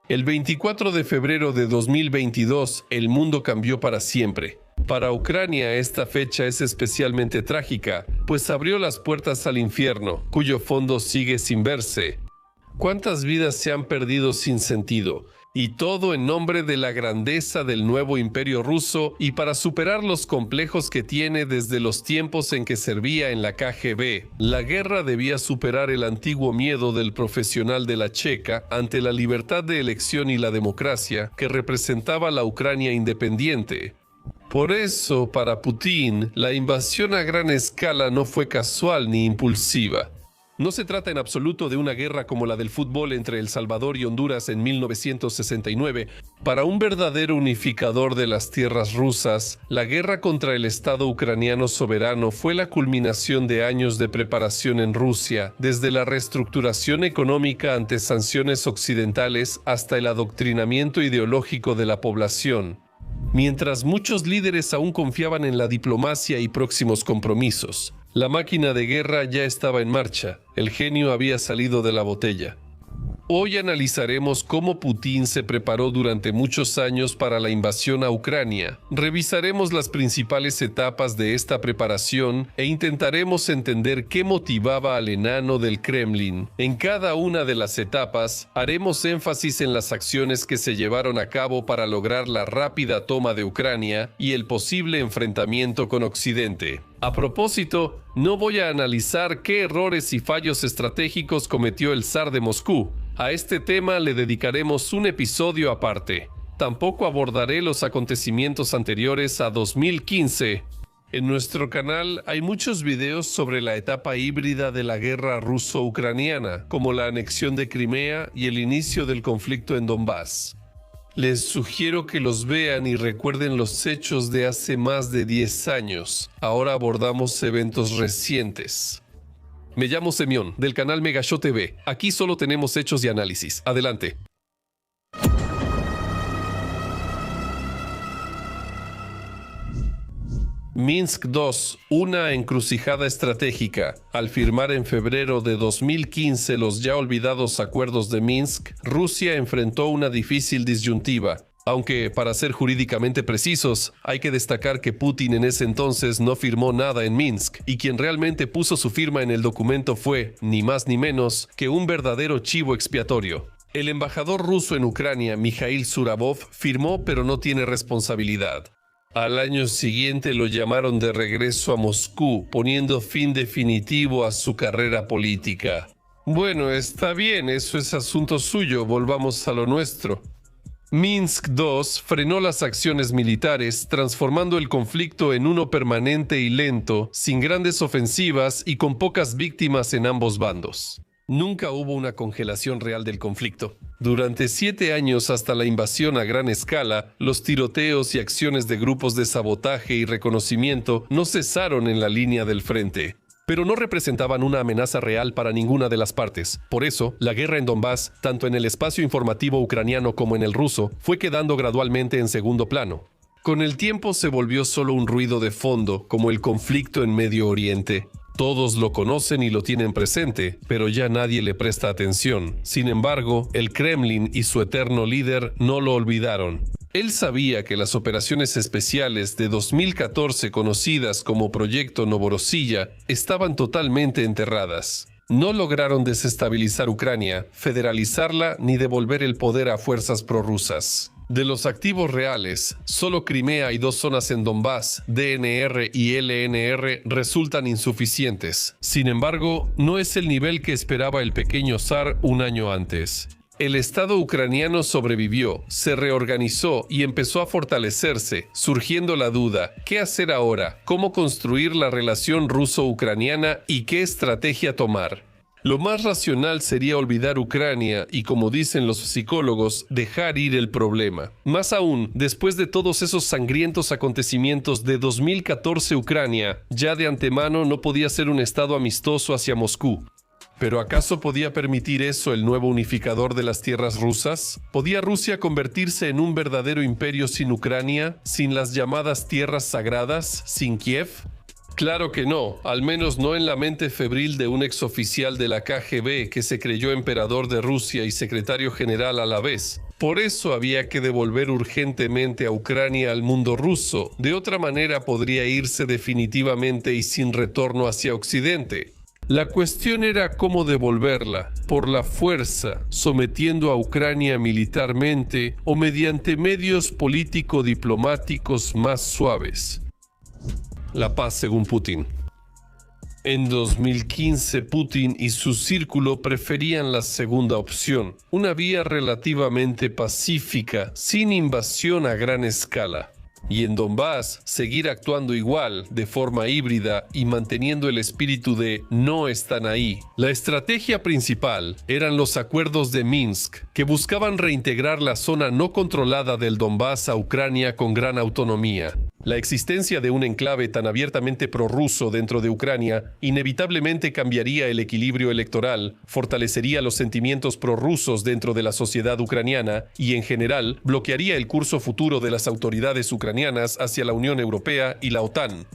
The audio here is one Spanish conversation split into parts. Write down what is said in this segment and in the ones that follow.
El 24 de febrero de 2022, el mundo cambió para siempre. Para Ucrania esta fecha es especialmente trágica, pues abrió las puertas al infierno, cuyo fondo sigue sin verse. ¿Cuántas vidas se han perdido sin sentido? Y todo en nombre de la grandeza del nuevo imperio ruso y para superar los complejos que tiene desde los tiempos en que servía en la KGB. La guerra debía superar el antiguo miedo del profesional de la Checa ante la libertad de elección y la democracia que representaba la Ucrania independiente. Por eso, para Putin, la invasión a gran escala no fue casual ni impulsiva. No se trata en absoluto de una guerra como la del fútbol entre El Salvador y Honduras en 1969. Para un verdadero unificador de las tierras rusas, la guerra contra el Estado ucraniano soberano fue la culminación de años de preparación en Rusia, desde la reestructuración económica ante sanciones occidentales hasta el adoctrinamiento ideológico de la población. Mientras muchos líderes aún confiaban en la diplomacia y próximos compromisos, la máquina de guerra ya estaba en marcha, el genio había salido de la botella. Hoy analizaremos cómo Putin se preparó durante muchos años para la invasión a Ucrania. Revisaremos las principales etapas de esta preparación e intentaremos entender qué motivaba al enano del Kremlin. En cada una de las etapas haremos énfasis en las acciones que se llevaron a cabo para lograr la rápida toma de Ucrania y el posible enfrentamiento con Occidente. A propósito, no voy a analizar qué errores y fallos estratégicos cometió el zar de Moscú. A este tema le dedicaremos un episodio aparte. Tampoco abordaré los acontecimientos anteriores a 2015. En nuestro canal hay muchos videos sobre la etapa híbrida de la guerra ruso-ucraniana, como la anexión de Crimea y el inicio del conflicto en Donbass. Les sugiero que los vean y recuerden los hechos de hace más de 10 años. Ahora abordamos eventos recientes. Me llamo Semyon, del canal Megashow TV. Aquí solo tenemos hechos y análisis. Adelante. Minsk II, una encrucijada estratégica. Al firmar en febrero de 2015 los ya olvidados acuerdos de Minsk, Rusia enfrentó una difícil disyuntiva. Aunque, para ser jurídicamente precisos, hay que destacar que Putin en ese entonces no firmó nada en Minsk, y quien realmente puso su firma en el documento fue, ni más ni menos, que un verdadero chivo expiatorio. El embajador ruso en Ucrania, Mikhail Zurabov, firmó pero no tiene responsabilidad. Al año siguiente lo llamaron de regreso a Moscú, poniendo fin definitivo a su carrera política. Bueno, está bien, eso es asunto suyo, volvamos a lo nuestro. Minsk II frenó las acciones militares, transformando el conflicto en uno permanente y lento, sin grandes ofensivas y con pocas víctimas en ambos bandos. Nunca hubo una congelación real del conflicto. Durante 7 años hasta la invasión a gran escala, los tiroteos y acciones de grupos de sabotaje y reconocimiento no cesaron en la línea del frente. Pero no representaban una amenaza real para ninguna de las partes. Por eso, la guerra en Donbass, tanto en el espacio informativo ucraniano como en el ruso, fue quedando gradualmente en segundo plano. Con el tiempo se volvió solo un ruido de fondo, como el conflicto en Medio Oriente. Todos lo conocen y lo tienen presente, pero ya nadie le presta atención. Sin embargo, el Kremlin y su eterno líder no lo olvidaron. Él sabía que las operaciones especiales de 2014, conocidas como Proyecto Novorossiya, estaban totalmente enterradas. No lograron desestabilizar Ucrania, federalizarla ni devolver el poder a fuerzas prorrusas. De los activos reales, solo Crimea y 2 zonas en Donbass, DNR y LNR, resultan insuficientes. Sin embargo, no es el nivel que esperaba el pequeño zar un año antes. El Estado ucraniano sobrevivió, se reorganizó y empezó a fortalecerse, surgiendo la duda: ¿qué hacer ahora? ¿Cómo construir la relación ruso-ucraniana y qué estrategia tomar? Lo más racional sería olvidar Ucrania y, como dicen los psicólogos, dejar ir el problema. Más aún, después de todos esos sangrientos acontecimientos de 2014, Ucrania ya de antemano no podía ser un estado amistoso hacia Moscú. ¿Pero acaso podía permitir eso el nuevo unificador de las tierras rusas? ¿Podía Rusia convertirse en un verdadero imperio sin Ucrania, sin las llamadas tierras sagradas, sin Kiev? Claro que no, al menos no en la mente febril de un exoficial de la KGB que se creyó emperador de Rusia y secretario general a la vez. Por eso había que devolver urgentemente a Ucrania al mundo ruso. De otra manera podría irse definitivamente y sin retorno hacia Occidente. La cuestión era cómo devolverla, por la fuerza, sometiendo a Ucrania militarmente o mediante medios político-diplomáticos más suaves. La paz según Putin. En 2015, Putin y su círculo preferían la segunda opción, una vía relativamente pacífica, sin invasión a gran escala. Y en Donbass, seguir actuando igual, de forma híbrida y manteniendo el espíritu de no están ahí. La estrategia principal eran los acuerdos de Minsk, que buscaban reintegrar la zona no controlada del Donbass a Ucrania con gran autonomía. La existencia de un enclave tan abiertamente prorruso dentro de Ucrania inevitablemente cambiaría el equilibrio electoral, fortalecería los sentimientos prorrusos dentro de la sociedad ucraniana y, en general, bloquearía el curso futuro de las autoridades ucranianas hacia la Unión Europea y la OTAN.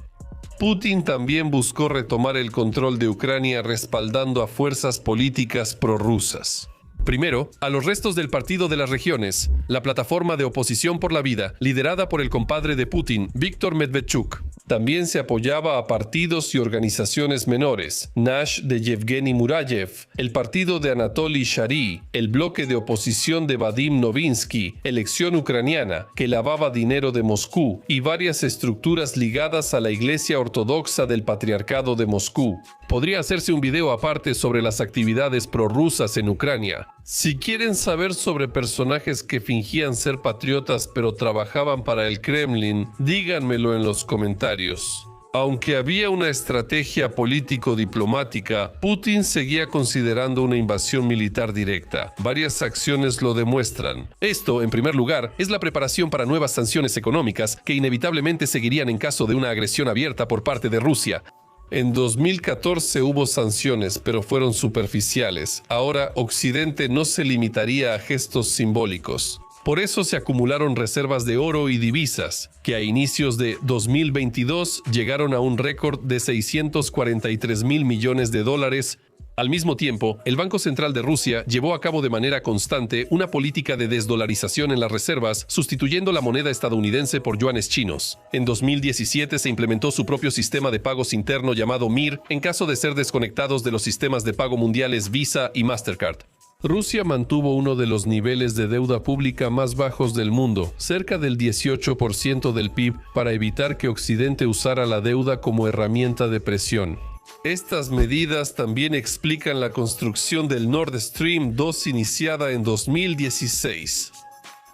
Putin también buscó retomar el control de Ucrania respaldando a fuerzas políticas prorrusas. Primero, a los restos del Partido de las Regiones, la plataforma de oposición por la vida, liderada por el compadre de Putin, Víktor Medvedchuk. También se apoyaba a partidos y organizaciones menores, Nash de Yevgeny Murayev, el partido de Anatoly Shary, el bloque de oposición de Vadim Novinsky, Elección Ucraniana, que lavaba dinero de Moscú, y varias estructuras ligadas a la Iglesia Ortodoxa del Patriarcado de Moscú. Podría hacerse un video aparte sobre las actividades prorrusas en Ucrania. Si quieren saber sobre personajes que fingían ser patriotas pero trabajaban para el Kremlin, díganmelo en los comentarios. Aunque había una estrategia político-diplomática, Putin seguía considerando una invasión militar directa. Varias acciones lo demuestran. Esto, en primer lugar, es la preparación para nuevas sanciones económicas que inevitablemente seguirían en caso de una agresión abierta por parte de Rusia. En 2014 hubo sanciones, pero fueron superficiales. Ahora, Occidente no se limitaría a gestos simbólicos. Por eso se acumularon reservas de oro y divisas, que a inicios de 2022 llegaron a un récord de 643.000 millones de dólares. Al mismo tiempo, el Banco Central de Rusia llevó a cabo de manera constante una política de desdolarización en las reservas, sustituyendo la moneda estadounidense por yuanes chinos. En 2017 se implementó su propio sistema de pagos interno llamado MIR en caso de ser desconectados de los sistemas de pago mundiales Visa y Mastercard. Rusia mantuvo uno de los niveles de deuda pública más bajos del mundo, cerca del 18% del PIB, para evitar que Occidente usara la deuda como herramienta de presión. Estas medidas también explican la construcción del Nord Stream 2 iniciada en 2016.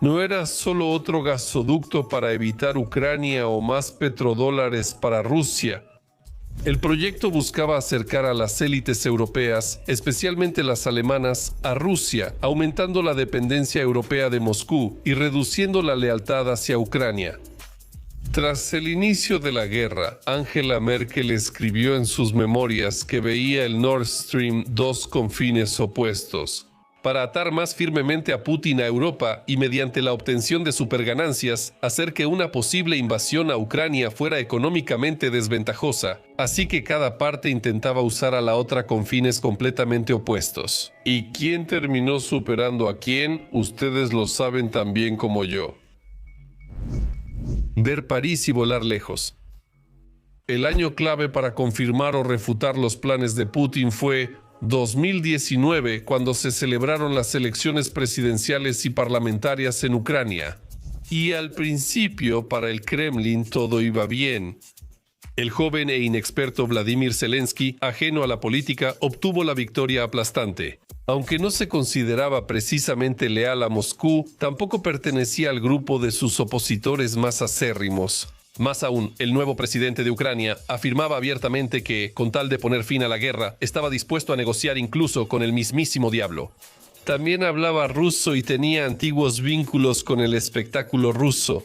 No era solo otro gasoducto para evitar Ucrania o más petrodólares para Rusia. El proyecto buscaba acercar a las élites europeas, especialmente las alemanas, a Rusia, aumentando la dependencia europea de Moscú y reduciendo la lealtad hacia Ucrania. Tras el inicio de la guerra, Angela Merkel escribió en sus memorias que veía el Nord Stream 2 con fines opuestos. Para atar más firmemente a Putin a Europa y mediante la obtención de superganancias, hacer que una posible invasión a Ucrania fuera económicamente desventajosa. Así que cada parte intentaba usar a la otra con fines completamente opuestos. ¿Y quién terminó superando a quién? Ustedes lo saben tan bien como yo. Ver París y volar lejos. El año clave para confirmar o refutar los planes de Putin fue 2019, cuando se celebraron las elecciones presidenciales y parlamentarias en Ucrania. Y al principio, para el Kremlin todo iba bien. El joven e inexperto Vladimir Zelensky, ajeno a la política, obtuvo la victoria aplastante. Aunque no se consideraba precisamente leal a Moscú, tampoco pertenecía al grupo de sus opositores más acérrimos. Más aún, el nuevo presidente de Ucrania afirmaba abiertamente que, con tal de poner fin a la guerra, estaba dispuesto a negociar incluso con el mismísimo diablo. También hablaba ruso y tenía antiguos vínculos con el espectáculo ruso.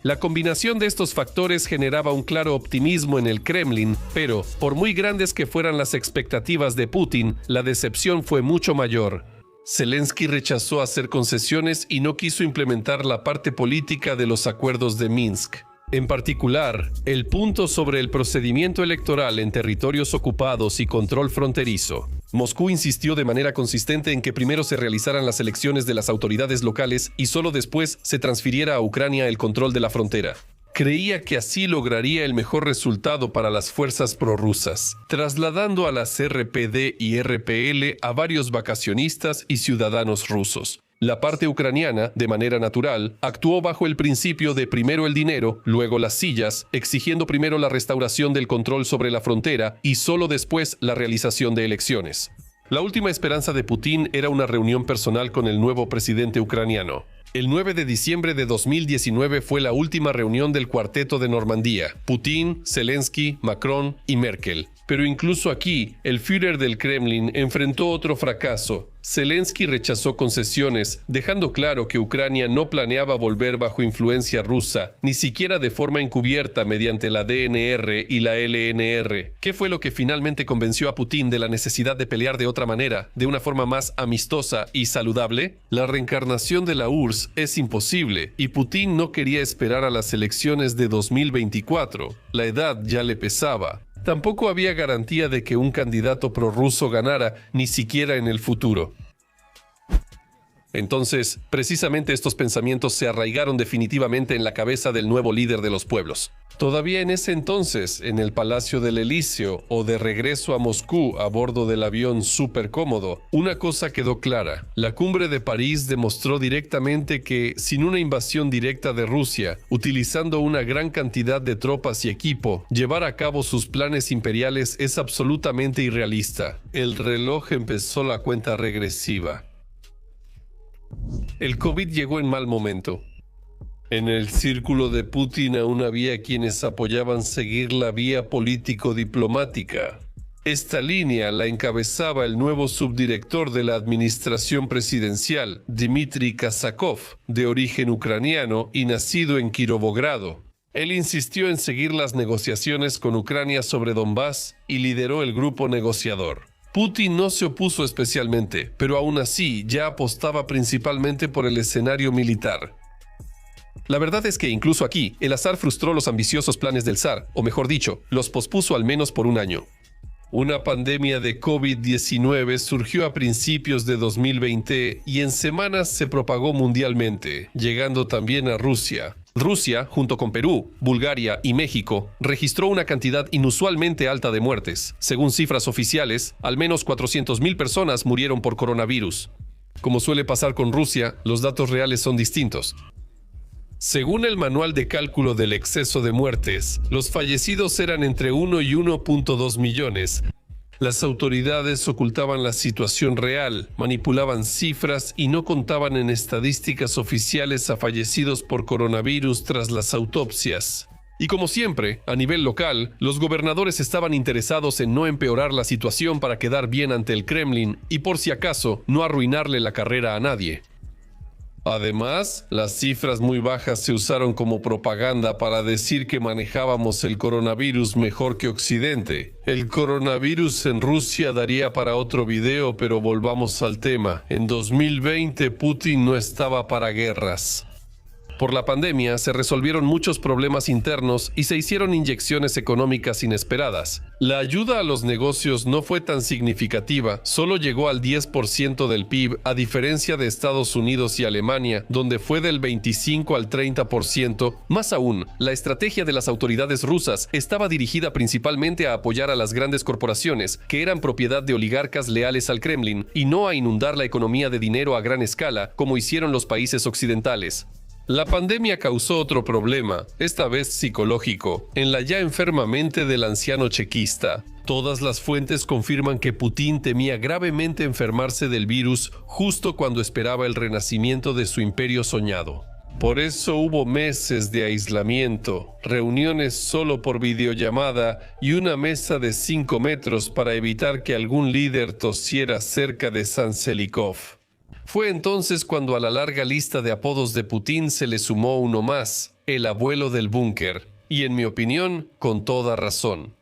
La combinación de estos factores generaba un claro optimismo en el Kremlin, pero, por muy grandes que fueran las expectativas de Putin, la decepción fue mucho mayor. Zelensky rechazó hacer concesiones y no quiso implementar la parte política de los acuerdos de Minsk. En particular, el punto sobre el procedimiento electoral en territorios ocupados y control fronterizo. Moscú insistió de manera consistente en que primero se realizaran las elecciones de las autoridades locales y solo después se transfiriera a Ucrania el control de la frontera. Creía que así lograría el mejor resultado para las fuerzas prorrusas, trasladando a las RPD y RPL a varios vacacionistas y ciudadanos rusos. La parte ucraniana, de manera natural, actuó bajo el principio de primero el dinero, luego las sillas, exigiendo primero la restauración del control sobre la frontera y solo después la realización de elecciones. La última esperanza de Putin era una reunión personal con el nuevo presidente ucraniano. El 9 de diciembre de 2019 fue la última reunión del Cuarteto de Normandía: Putin, Zelensky, Macron y Merkel. Pero incluso aquí, el Führer del Kremlin enfrentó otro fracaso. Zelensky rechazó concesiones, dejando claro que Ucrania no planeaba volver bajo influencia rusa, ni siquiera de forma encubierta mediante la DNR y la LNR. ¿Qué fue lo que finalmente convenció a Putin de la necesidad de pelear de otra manera, de una forma más amistosa y saludable? La reencarnación de la URSS es imposible, y Putin no quería esperar a las elecciones de 2024. La edad ya le pesaba. Tampoco había garantía de que un candidato prorruso ganara, ni siquiera en el futuro. Entonces, precisamente estos pensamientos se arraigaron definitivamente en la cabeza del nuevo líder de los pueblos. Todavía en ese entonces, en el Palacio del Elíseo o de regreso a Moscú a bordo del avión súper cómodo, una cosa quedó clara. La cumbre de París demostró directamente que, sin una invasión directa de Rusia, utilizando una gran cantidad de tropas y equipo, llevar a cabo sus planes imperiales es absolutamente irrealista. El reloj empezó la cuenta regresiva. El COVID llegó en mal momento. En el círculo de Putin aún había quienes apoyaban seguir la vía político-diplomática. Esta línea la encabezaba el nuevo subdirector de la administración presidencial, Dmitry Kazakov, de origen ucraniano y nacido en Kirovogrado. Él insistió en seguir las negociaciones con Ucrania sobre Donbass y lideró el grupo negociador. Putin no se opuso especialmente, pero aún así ya apostaba principalmente por el escenario militar. La verdad es que incluso aquí, el azar frustró los ambiciosos planes del zar, o mejor dicho, los pospuso al menos por un año. Una pandemia de COVID-19 surgió a principios de 2020 y en semanas se propagó mundialmente, llegando también a Rusia. Rusia, junto con Perú, Bulgaria y México, registró una cantidad inusualmente alta de muertes. Según cifras oficiales, al menos 400,000 personas murieron por coronavirus. Como suele pasar con Rusia, los datos reales son distintos. Según el manual de cálculo del exceso de muertes, los fallecidos eran entre 1 y 1.2 millones. Las autoridades ocultaban la situación real, manipulaban cifras y no contaban en estadísticas oficiales a fallecidos por coronavirus tras las autopsias. Y como siempre, a nivel local, los gobernadores estaban interesados en no empeorar la situación para quedar bien ante el Kremlin y por si acaso no arruinarle la carrera a nadie. Además, las cifras muy bajas se usaron como propaganda para decir que manejábamos el coronavirus mejor que Occidente. El coronavirus en Rusia daría para otro video, pero volvamos al tema. En 2020 Putin no estaba para guerras. Por la pandemia se resolvieron muchos problemas internos y se hicieron inyecciones económicas inesperadas. La ayuda a los negocios no fue tan significativa, solo llegó al 10% del PIB, a diferencia de Estados Unidos y Alemania, donde fue del 25 al 30%. Más aún, la estrategia de las autoridades rusas estaba dirigida principalmente a apoyar a las grandes corporaciones, que eran propiedad de oligarcas leales al Kremlin, y no a inundar la economía de dinero a gran escala, como hicieron los países occidentales. La pandemia causó otro problema, esta vez psicológico, en la ya enferma mente del anciano chequista. Todas las fuentes confirman que Putin temía gravemente enfermarse del virus justo cuando esperaba el renacimiento de su imperio soñado. Por eso hubo meses de aislamiento, reuniones solo por videollamada y una mesa de 5 metros para evitar que algún líder tosiera cerca de Sanselikov. Fue entonces cuando a la larga lista de apodos de Putin se le sumó uno más, el abuelo del búnker, y en mi opinión, con toda razón.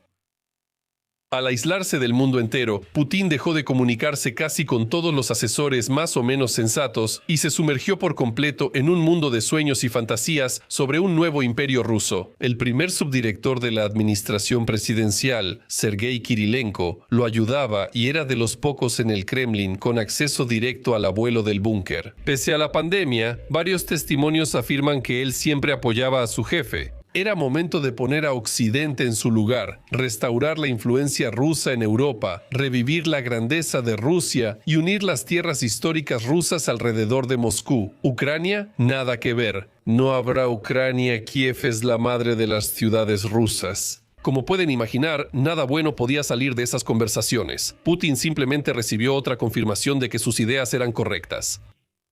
Al aislarse del mundo entero, Putin dejó de comunicarse casi con todos los asesores más o menos sensatos y se sumergió por completo en un mundo de sueños y fantasías sobre un nuevo imperio ruso. El primer subdirector de la administración presidencial, Sergei Kirilenko, lo ayudaba y era de los pocos en el Kremlin con acceso directo al abuelo del búnker. Pese a la pandemia, varios testimonios afirman que él siempre apoyaba a su jefe. Era momento de poner a Occidente en su lugar, restaurar la influencia rusa en Europa, revivir la grandeza de Rusia y unir las tierras históricas rusas alrededor de Moscú. Ucrania, nada que ver. No habrá Ucrania, Kiev es la madre de las ciudades rusas. Como pueden imaginar, nada bueno podía salir de esas conversaciones. Putin simplemente recibió otra confirmación de que sus ideas eran correctas.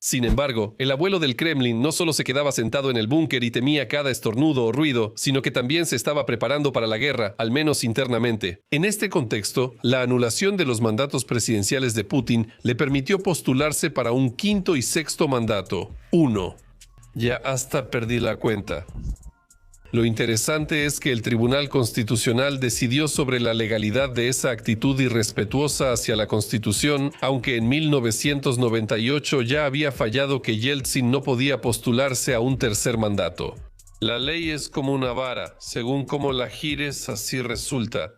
Sin embargo, el abuelo del Kremlin no solo se quedaba sentado en el búnker y temía cada estornudo o ruido, sino que también se estaba preparando para la guerra, al menos internamente. En este contexto, la anulación de los mandatos presidenciales de Putin le permitió postularse para un quinto y sexto mandato. 1. Ya hasta perdí la cuenta. Lo interesante es que el Tribunal Constitucional decidió sobre la legalidad de esa actitud irrespetuosa hacia la Constitución, aunque en 1998 ya había fallado que Yeltsin no podía postularse a un tercer mandato. La ley es como una vara, según cómo la gires, así resulta.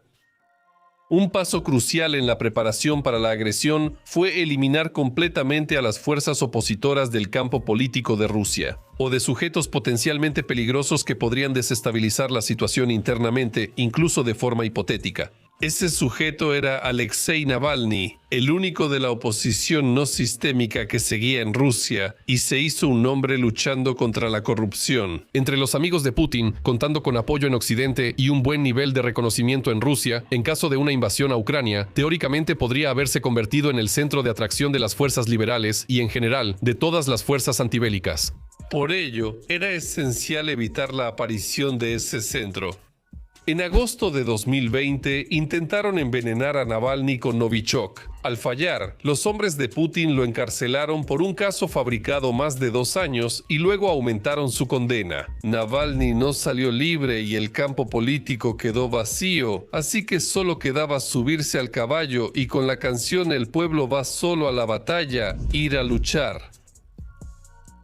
Un paso crucial en la preparación para la agresión fue eliminar completamente a las fuerzas opositoras del campo político de Rusia, o de sujetos potencialmente peligrosos que podrían desestabilizar la situación internamente, incluso de forma hipotética. Ese sujeto era Alexei Navalny, el único de la oposición no sistémica que seguía en Rusia y se hizo un nombre luchando contra la corrupción. Entre los amigos de Putin, contando con apoyo en Occidente y un buen nivel de reconocimiento en Rusia, en caso de una invasión a Ucrania, teóricamente podría haberse convertido en el centro de atracción de las fuerzas liberales y, en general, de todas las fuerzas antibélicas. Por ello, era esencial evitar la aparición de ese centro. En agosto de 2020 intentaron envenenar a Navalny con Novichok. Al fallar, los hombres de Putin lo encarcelaron por un caso fabricado más de 2 años y luego aumentaron su condena. Navalny no salió libre y el campo político quedó vacío, así que solo quedaba subirse al caballo y con la canción El pueblo va solo a la batalla, ir a luchar.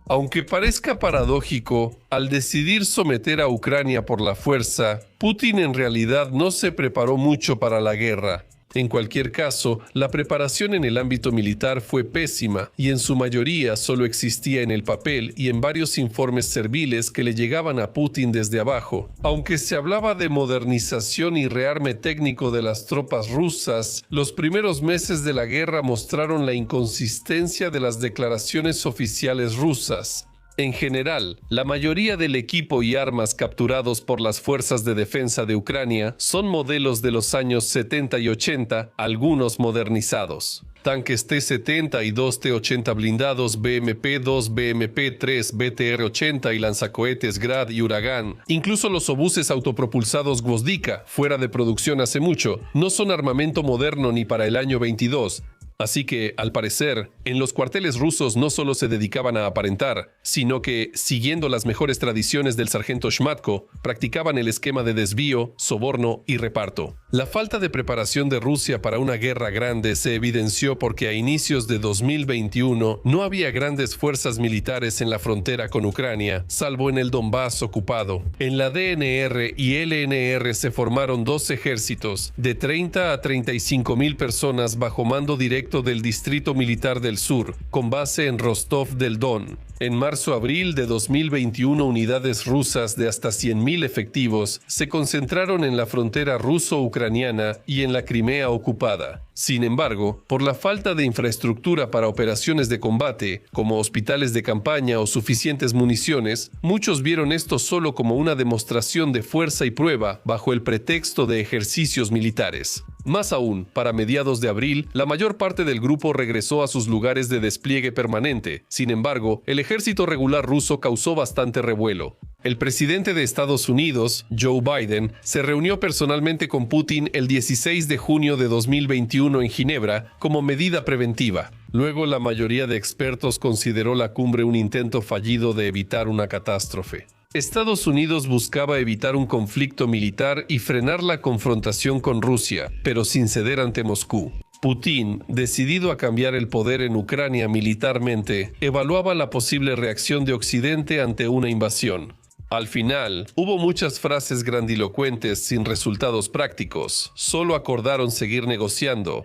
Aunque parezca paradójico, al decidir someter a Ucrania por la fuerza, Putin en realidad no se preparó mucho para la guerra. En cualquier caso, la preparación en el ámbito militar fue pésima y en su mayoría solo existía en el papel y en varios informes serviles que le llegaban a Putin desde abajo. Aunque se hablaba de modernización y rearme técnico de las tropas rusas, los primeros meses de la guerra mostraron la inconsistencia de las declaraciones oficiales rusas. En general, la mayoría del equipo y armas capturados por las fuerzas de defensa de Ucrania son modelos de los años 70 y 80, algunos modernizados. Tanques T-70 y 2 T-80 blindados BMP-2, BMP-3, BTR-80 y lanzacohetes Grad y Uragán. Incluso los obuses autopropulsados Gvozdika, fuera de producción hace mucho, no son armamento moderno ni para el año 22. Así que, al parecer, en los cuarteles rusos no solo se dedicaban a aparentar, sino que, siguiendo las mejores tradiciones del sargento Shmatko, practicaban el esquema de desvío, soborno y reparto. La falta de preparación de Rusia para una guerra grande se evidenció porque a inicios de 2021 no había grandes fuerzas militares en la frontera con Ucrania, salvo en el Donbass ocupado. En la DNR y LNR se formaron 2 ejércitos, de 30 a 35 mil personas bajo mando directo del Distrito Militar del Sur, con base en Rostov del Don. En marzo-abril de 2021, unidades rusas de hasta 100.000 efectivos se concentraron en la frontera ruso-ucraniana y en la Crimea ocupada. Sin embargo, por la falta de infraestructura para operaciones de combate, como hospitales de campaña o suficientes municiones, muchos vieron esto solo como una demostración de fuerza y prueba bajo el pretexto de ejercicios militares. Más aún, para mediados de abril, la mayor parte del grupo regresó a sus lugares de despliegue permanente. Sin embargo, el ejército regular ruso causó bastante revuelo. El presidente de Estados Unidos, Joe Biden, se reunió personalmente con Putin el 16 de junio de 2021 en Ginebra como medida preventiva. Luego, la mayoría de expertos consideró la cumbre un intento fallido de evitar una catástrofe. Estados Unidos buscaba evitar un conflicto militar y frenar la confrontación con Rusia, pero sin ceder ante Moscú. Putin, decidido a cambiar el poder en Ucrania militarmente, evaluaba la posible reacción de Occidente ante una invasión. Al final, hubo muchas frases grandilocuentes sin resultados prácticos. Solo acordaron seguir negociando.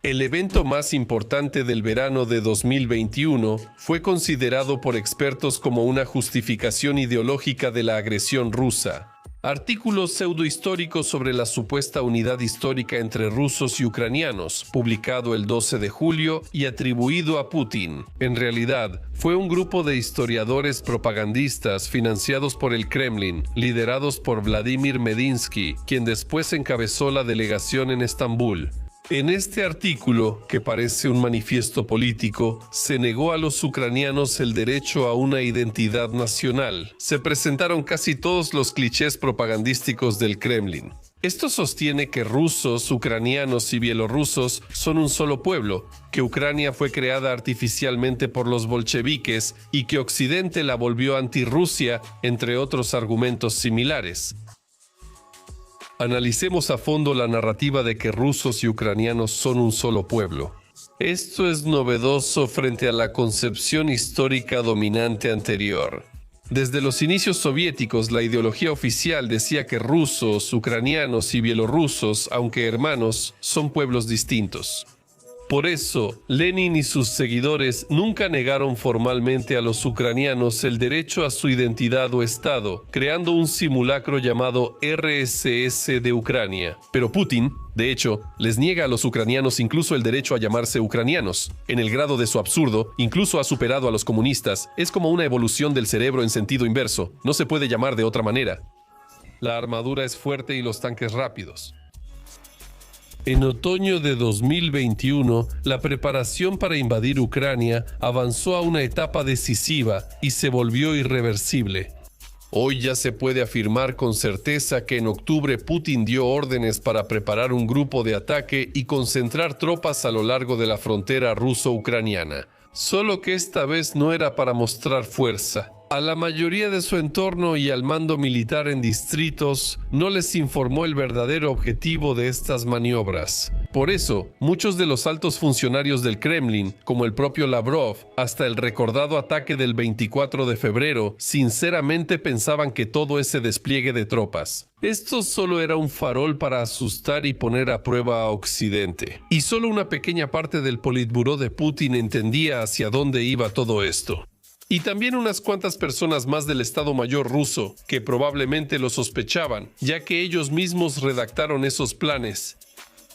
El evento más importante del verano de 2021 fue considerado por expertos como una justificación ideológica de la agresión rusa. Artículos pseudohistóricos sobre la supuesta unidad histórica entre rusos y ucranianos, publicado el 12 de julio y atribuido a Putin. En realidad, fue un grupo de historiadores propagandistas financiados por el Kremlin, liderados por Vladimir Medinsky, quien después encabezó la delegación en Estambul. En este artículo, que parece un manifiesto político, se negó a los ucranianos el derecho a una identidad nacional. Se presentaron casi todos los clichés propagandísticos del Kremlin. Esto sostiene que rusos, ucranianos y bielorrusos son un solo pueblo, que Ucrania fue creada artificialmente por los bolcheviques y que Occidente la volvió antirrusia, entre otros argumentos similares. Analicemos a fondo la narrativa de que rusos y ucranianos son un solo pueblo. Esto es novedoso frente a la concepción histórica dominante anterior. Desde los inicios soviéticos, la ideología oficial decía que rusos, ucranianos y bielorrusos, aunque hermanos, son pueblos distintos. Por eso, Lenin y sus seguidores nunca negaron formalmente a los ucranianos el derecho a su identidad o Estado, creando un simulacro llamado RSS de Ucrania. Pero Putin, de hecho, les niega a los ucranianos incluso el derecho a llamarse ucranianos. En el grado de su absurdo, incluso ha superado a los comunistas. Es como una evolución del cerebro en sentido inverso. No se puede llamar de otra manera. La armadura es fuerte y los tanques rápidos. En otoño de 2021, la preparación para invadir Ucrania avanzó a una etapa decisiva y se volvió irreversible. Hoy ya se puede afirmar con certeza que en octubre Putin dio órdenes para preparar un grupo de ataque y concentrar tropas a lo largo de la frontera ruso-ucraniana. Solo que esta vez no era para mostrar fuerza. A la mayoría de su entorno y al mando militar en distritos no les informó el verdadero objetivo de estas maniobras. Por eso, muchos de los altos funcionarios del Kremlin, como el propio Lavrov, hasta el recordado ataque del 24 de febrero, sinceramente pensaban que todo ese despliegue de tropas. Esto solo era un farol para asustar y poner a prueba a Occidente. Y solo una pequeña parte del Politburó de Putin entendía hacia dónde iba todo esto. Y también unas cuantas personas más del Estado Mayor ruso, que probablemente lo sospechaban, ya que ellos mismos redactaron esos planes.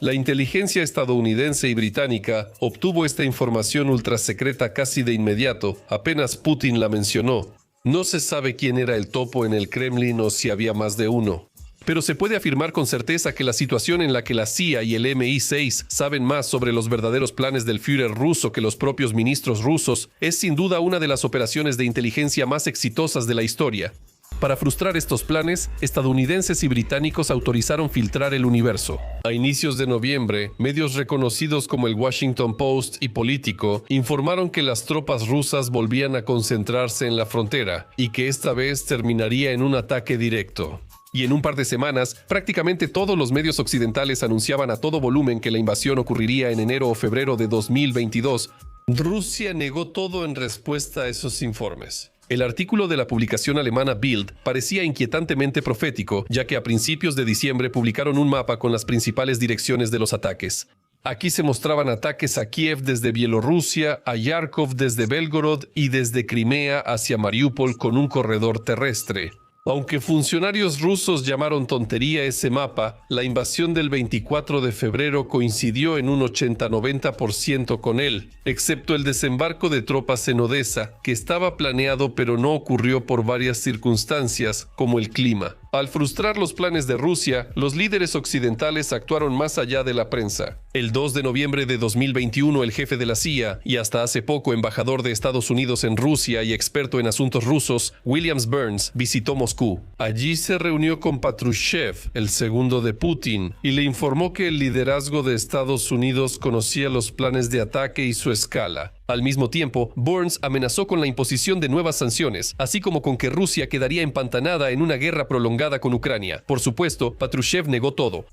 La inteligencia estadounidense y británica obtuvo esta información ultrasecreta casi de inmediato, apenas Putin la mencionó. No se sabe quién era el topo en el Kremlin o si había más de uno. Pero se puede afirmar con certeza que la situación en la que la CIA y el MI6 saben más sobre los verdaderos planes del Führer ruso que los propios ministros rusos es sin duda una de las operaciones de inteligencia más exitosas de la historia. Para frustrar estos planes, estadounidenses y británicos autorizaron filtrar el universo. A inicios de noviembre, medios reconocidos como el Washington Post y Político informaron que las tropas rusas volvían a concentrarse en la frontera y que esta vez terminaría en un ataque directo. Y en un par de semanas, prácticamente todos los medios occidentales anunciaban a todo volumen que la invasión ocurriría en enero o febrero de 2022. Rusia negó todo en respuesta a esos informes. El artículo de la publicación alemana Bild parecía inquietantemente profético, ya que a principios de diciembre publicaron un mapa con las principales direcciones de los ataques. Aquí se mostraban ataques a Kiev desde Bielorrusia, a Yarkov desde Belgorod y desde Crimea hacia Mariupol con un corredor terrestre. Aunque funcionarios rusos llamaron tontería ese mapa, la invasión del 24 de febrero coincidió en un 80-90% con él, excepto el desembarco de tropas en Odessa, que estaba planeado pero no ocurrió por varias circunstancias, como el clima. Al frustrar los planes de Rusia, los líderes occidentales actuaron más allá de la prensa. El 2 de noviembre de 2021, el jefe de la CIA, y hasta hace poco embajador de Estados Unidos en Rusia y experto en asuntos rusos, William Burns, visitó Moscú. Allí se reunió con Patrushev, el segundo de Putin, y le informó que el liderazgo de Estados Unidos conocía los planes de ataque y su escala. Al mismo tiempo, Burns amenazó con la imposición de nuevas sanciones, así como con que Rusia quedaría empantanada en una guerra prolongada con Ucrania. Por supuesto, Patrushev negó todo.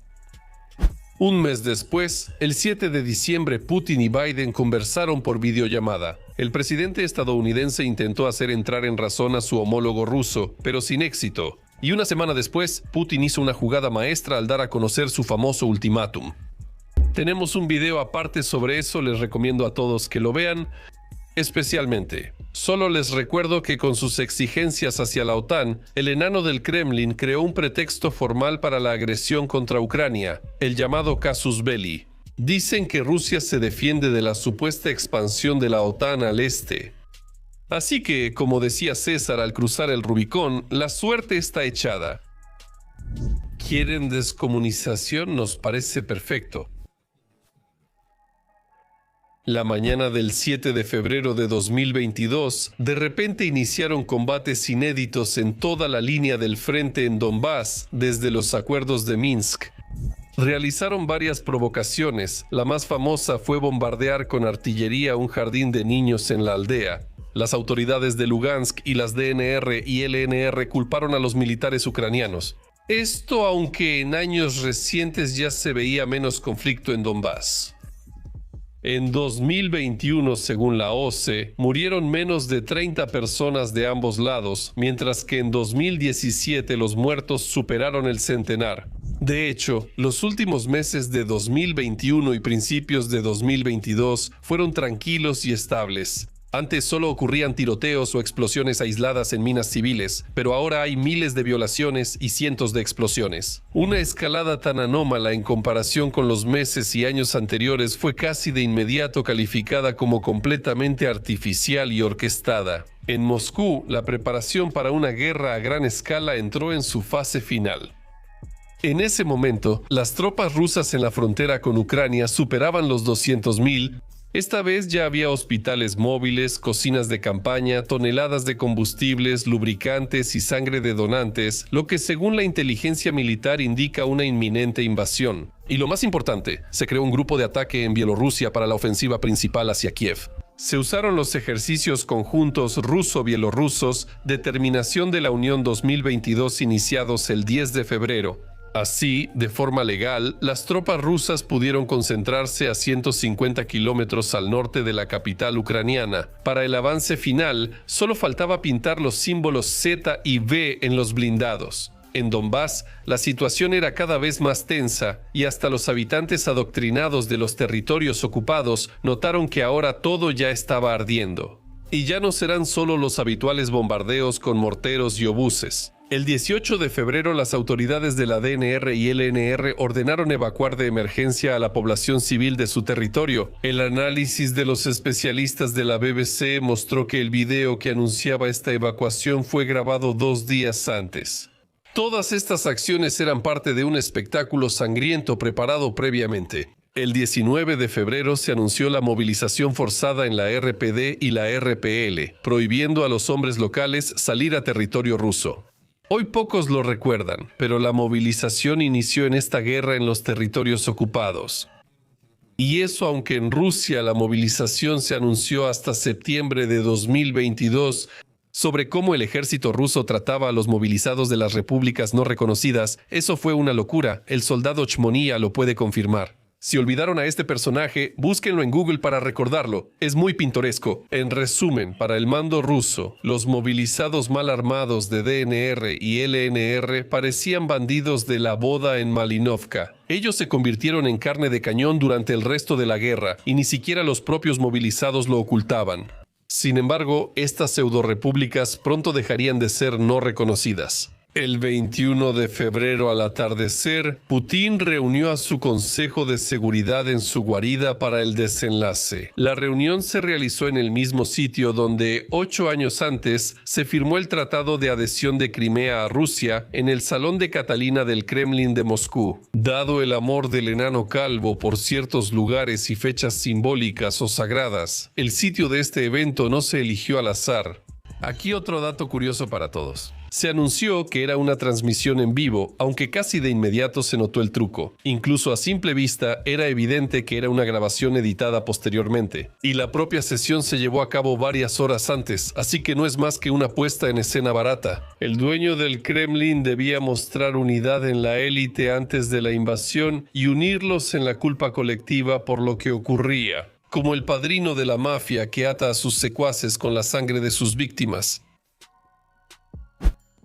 Un mes después, el 7 de diciembre, Putin y Biden conversaron por videollamada. El presidente estadounidense intentó hacer entrar en razón a su homólogo ruso, pero sin éxito. Y una semana después, Putin hizo una jugada maestra al dar a conocer su famoso ultimátum. Tenemos un video aparte sobre eso, les recomiendo a todos que lo vean, especialmente. Solo les recuerdo que con sus exigencias hacia la OTAN, el enano del Kremlin creó un pretexto formal para la agresión contra Ucrania, el llamado casus belli. Dicen que Rusia se defiende de la supuesta expansión de la OTAN al este. Así que, como decía César al cruzar el Rubicón, la suerte está echada. ¿Quieren descomunización? Nos parece perfecto. La mañana del 7 de febrero de 2022, de repente iniciaron combates inéditos en toda la línea del frente en Donbass desde los acuerdos de Minsk. Realizaron varias provocaciones, la más famosa fue bombardear con artillería un jardín de niños en la aldea. Las autoridades de Lugansk y las DNR y LNR culparon a los militares ucranianos. Esto aunque en años recientes ya se veía menos conflicto en Donbass. En 2021, según la OCE, murieron menos de 30 personas de ambos lados, mientras que en 2017 los muertos superaron el centenar. De hecho, los últimos meses de 2021 y principios de 2022 fueron tranquilos y estables. Antes solo ocurrían tiroteos o explosiones aisladas en minas civiles, pero ahora hay miles de violaciones y cientos de explosiones. Una escalada tan anómala en comparación con los meses y años anteriores fue casi de inmediato calificada como completamente artificial y orquestada. En Moscú, la preparación para una guerra a gran escala entró en su fase final. En ese momento, las tropas rusas en la frontera con Ucrania superaban los 200.000. Esta vez ya había hospitales móviles, cocinas de campaña, toneladas de combustibles, lubricantes y sangre de donantes, lo que según la inteligencia militar indica una inminente invasión. Y lo más importante, se creó un grupo de ataque en Bielorrusia para la ofensiva principal hacia Kiev. Se usaron los ejercicios conjuntos ruso-bielorrusos de terminación de la Unión 2022 iniciados el 10 de febrero. Así, de forma legal, las tropas rusas pudieron concentrarse a 150 kilómetros al norte de la capital ucraniana. Para el avance final, solo faltaba pintar los símbolos Z y V en los blindados. En Donbass, la situación era cada vez más tensa y hasta los habitantes adoctrinados de los territorios ocupados notaron que ahora todo ya estaba ardiendo. Y ya no serán solo los habituales bombardeos con morteros y obuses. El 18 de febrero, las autoridades de la DNR y LNR ordenaron evacuar de emergencia a la población civil de su territorio. El análisis de los especialistas de la BBC mostró que el video que anunciaba esta evacuación fue grabado 2 días antes. Todas estas acciones eran parte de un espectáculo sangriento preparado previamente. El 19 de febrero se anunció la movilización forzada en la RPD y la RPL, prohibiendo a los hombres locales salir a territorio ruso. Hoy pocos lo recuerdan, pero la movilización inició en esta guerra en los territorios ocupados. Y eso aunque en Rusia la movilización se anunció hasta septiembre de 2022, sobre cómo el ejército ruso trataba a los movilizados de las repúblicas no reconocidas, eso fue una locura, el soldado Chmonía lo puede confirmar. Si olvidaron a este personaje, búsquenlo en Google para recordarlo. Es muy pintoresco. En resumen, para el mando ruso, los movilizados mal armados de DNR y LNR parecían bandidos de la boda en Malinovka. Ellos se convirtieron en carne de cañón durante el resto de la guerra, y ni siquiera los propios movilizados lo ocultaban. Sin embargo, estas pseudorepúblicas pronto dejarían de ser no reconocidas. El 21 de febrero al atardecer, Putin reunió a su Consejo de Seguridad en su guarida para el desenlace. La reunión se realizó en el mismo sitio donde 8 años antes se firmó el Tratado de Adhesión de Crimea a Rusia en el Salón de Catalina del Kremlin de Moscú. Dado el amor del enano calvo por ciertos lugares y fechas simbólicas o sagradas, el sitio de este evento no se eligió al azar. Aquí otro dato curioso para todos. Se anunció que era una transmisión en vivo, aunque casi de inmediato se notó el truco. Incluso a simple vista era evidente que era una grabación editada posteriormente. Y la propia sesión se llevó a cabo varias horas antes, así que no es más que una puesta en escena barata. El dueño del Kremlin debía mostrar unidad en la élite antes de la invasión y unirlos en la culpa colectiva por lo que ocurría, como el padrino de la mafia que ata a sus secuaces con la sangre de sus víctimas.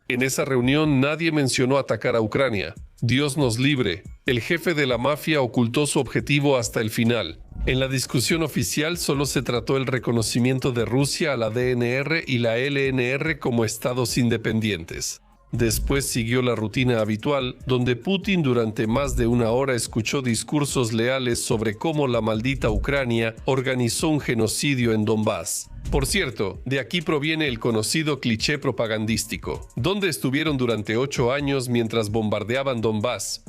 En esa reunión nadie mencionó atacar a Ucrania. Dios nos libre. El jefe de la mafia ocultó su objetivo hasta el final. En la discusión oficial solo se trató el reconocimiento de Rusia a la DNR y la LNR como estados independientes. Después siguió la rutina habitual, donde Putin durante más de una hora escuchó discursos leales sobre cómo la maldita Ucrania organizó un genocidio en Donbass. Por cierto, de aquí proviene el conocido cliché propagandístico, donde estuvieron durante 8 años mientras bombardeaban Donbass.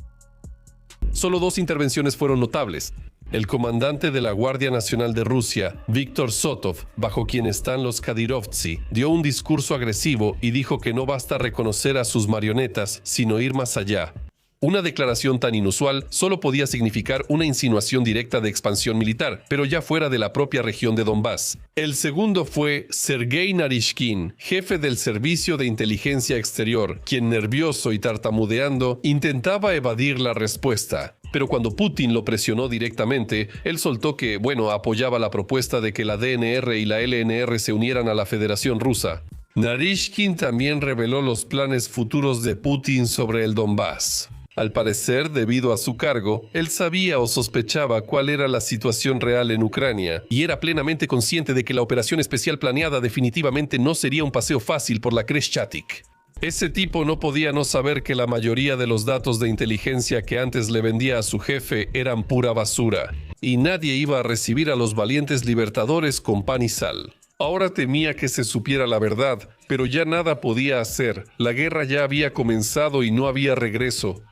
Solo 2 intervenciones fueron notables. El comandante de la Guardia Nacional de Rusia, Viktor Zotov, bajo quien están los Kadyrovtsi, dio un discurso agresivo y dijo que no basta reconocer a sus marionetas, sino ir más allá. Una declaración tan inusual solo podía significar una insinuación directa de expansión militar, pero ya fuera de la propia región de Donbass. El segundo fue Sergei Narishkin, jefe del Servicio de Inteligencia Exterior, quien nervioso y tartamudeando intentaba evadir la respuesta. Pero cuando Putin lo presionó directamente, él soltó que, apoyaba la propuesta de que la DNR y la LNR se unieran a la Federación Rusa. Narishkin también reveló los planes futuros de Putin sobre el Donbass. Al parecer, debido a su cargo, él sabía o sospechaba cuál era la situación real en Ucrania y era plenamente consciente de que la operación especial planeada definitivamente no sería un paseo fácil por la Kreshchatik. Ese tipo no podía no saber que la mayoría de los datos de inteligencia que antes le vendía a su jefe eran pura basura, y nadie iba a recibir a los valientes libertadores con pan y sal. Ahora temía que se supiera la verdad, pero ya nada podía hacer. La guerra ya había comenzado y no había regreso.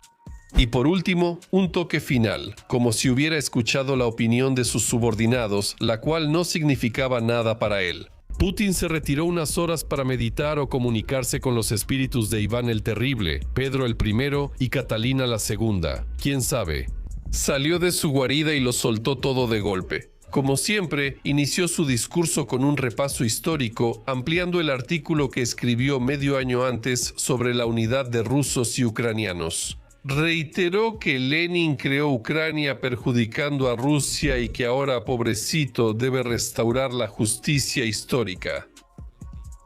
Y por último, un toque final, como si hubiera escuchado la opinión de sus subordinados, la cual no significaba nada para él. Putin se retiró unas horas para meditar o comunicarse con los espíritus de Iván el Terrible, Pedro el I y Catalina la Segunda. ¿Quién sabe? Salió de su guarida y lo soltó todo de golpe. Como siempre, inició su discurso con un repaso histórico, ampliando el artículo que escribió medio año antes sobre la unidad de rusos y ucranianos. Reiteró que Lenin creó Ucrania perjudicando a Rusia y que ahora, pobrecito, debe restaurar la justicia histórica.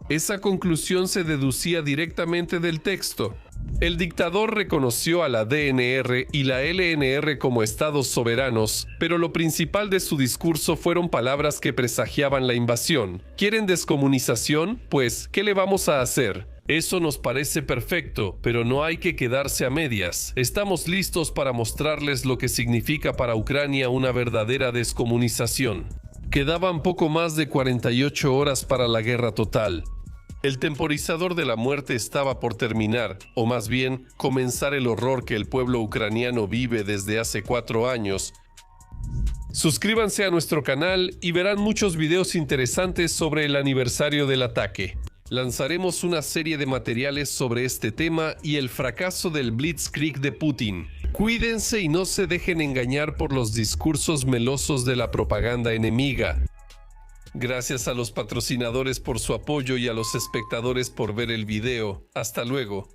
Esa conclusión se deducía directamente del texto. El dictador reconoció a la DNR y la LNR como estados soberanos, pero lo principal de su discurso fueron palabras que presagiaban la invasión. ¿Quieren descomunización? Pues, ¿qué le vamos a hacer? Eso nos parece perfecto, pero no hay que quedarse a medias. Estamos listos para mostrarles lo que significa para Ucrania una verdadera descomunización. Quedaban poco más de 48 horas para la guerra total. El temporizador de la muerte estaba por terminar, o más bien, comenzar el horror que el pueblo ucraniano vive desde hace 4 años. Suscríbanse a nuestro canal y verán muchos videos interesantes sobre el aniversario del ataque. Lanzaremos una serie de materiales sobre este tema y el fracaso del Blitzkrieg de Putin. Cuídense y no se dejen engañar por los discursos melosos de la propaganda enemiga. Gracias a los patrocinadores por su apoyo y a los espectadores por ver el video. Hasta luego.